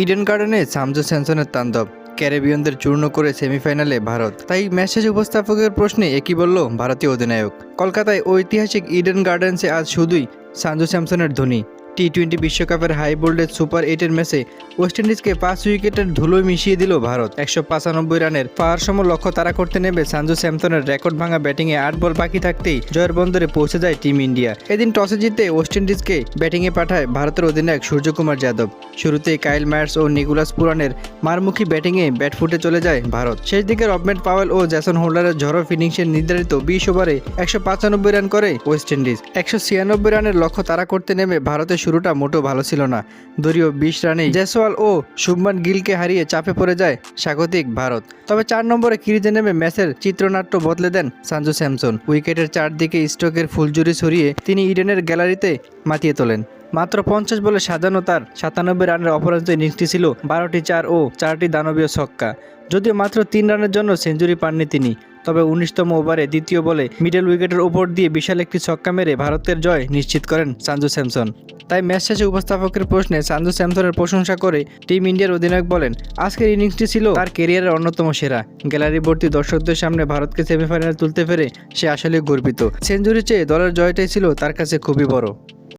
Eden গার্ডেনে সামজু স্যামসনের তাণ্ডব, ক্যারিবিয়ানদের চূর্ণ করে সেমিফাইনালে ভারত। তাই ম্যাচ শেষে উপস্থাপকের প্রশ্নে একই বলল ভারতীয় অধিনায়ক। কলকাতায় ঐতিহাসিক ইডেন গার্ডেন্সে আজ শুধুই সানজু স্যামসনের ধ্বনি। টি-20 বিশ্বকাপের হাই ভোল্টেজ সুপার 8-এর ম্যাচে ওয়েস্ট ইন্ডিজকে 5 উইকেটের ধুলোয় মিশিয়ে দিল ভারত। 195 রানের পাওয়ার সম লক্ষ্য তাড়া করতে নেমে সানজু স্যামসনের রেকর্ড ভাঙা ব্যাটিংয়ে 8 বল বাকি থাকতেই জয়ের বন্দরে পৌঁছে যায় টিম ইন্ডিয়া। এদিন টসে জিতে ওয়েস্ট ইন্ডিজকে ব্যাটিংয়ে পাঠায় ভারতের অধিনায়ক সূর্যকুমার যাদব। শুরুতেই কাইল মায়ার্স ও নিকোলাস পুরানের মারমুখী ব্যাটিংয়ে ব্যাট ফুটে চলে যায় ভারত। শেষ দিকে রবম্যান পাওয়েল ও জ্যাসন হোল্ডারের ঝড়ো ফিনিশিংয়ের নির্ধারিত 20 ওভারে 195 রান করে ওয়েস্ট ইন্ডিজ। 196 রানের লক্ষ্য তাড়া করতে নেমে ভারতের শুরুটা মোটেও ভালো ছিল না। দলীয় 20 রানেই জয়সওয়াল ও শুভমান গিলকে হারিয়ে চাপে পড়ে যায় স্বাগতিক ভারত। তবে 4 নম্বরে ক্রিজে নেমে ম্যাচের চিত্রনাট্য বদলে দেন সানজু স্যামসন। উইকেটের চারদিকে স্ট্রোকের ফুলঝুরি ছড়িয়ে তিনি ইডেনের গ্যালারিতে মাতিয়ে তোলেন। মাত্র 50 বলে সাজানো তার 97 রানের অপরাজিত ইনিংসটি ছিল 12টি 4 ও 4টি দানবীয় ছক্কা। যদিও মাত্র 3 রানের জন্য সেঞ্চুরি পাননি তিনি, তবে 19তম ওভারে দ্বিতীয় বলে মিডল উইকেটের ওপর দিয়ে বিশাল একটি ছক্কা মেরে ভারতের জয় নিশ্চিত করেন সানজু স্যামসন। তাই ম্যাচ শেষে উপস্থাপকের প্রশ্নে সানজু স্যামসনের প্রশংসা করে টিম ইন্ডিয়ার অধিনায়ক বলেন, আজকের ইনিংসটি ছিল তার ক্যারিয়ারের অন্যতম সেরা। গ্যালারি ভর্তি দর্শকদের সামনে ভারতকে সেমিফাইনালে তুলতে পেরে সে আসলে গর্বিত। সেঞ্চুরি চেয়ে দলের জয়টাই ছিল তার কাছে খুবই বড়।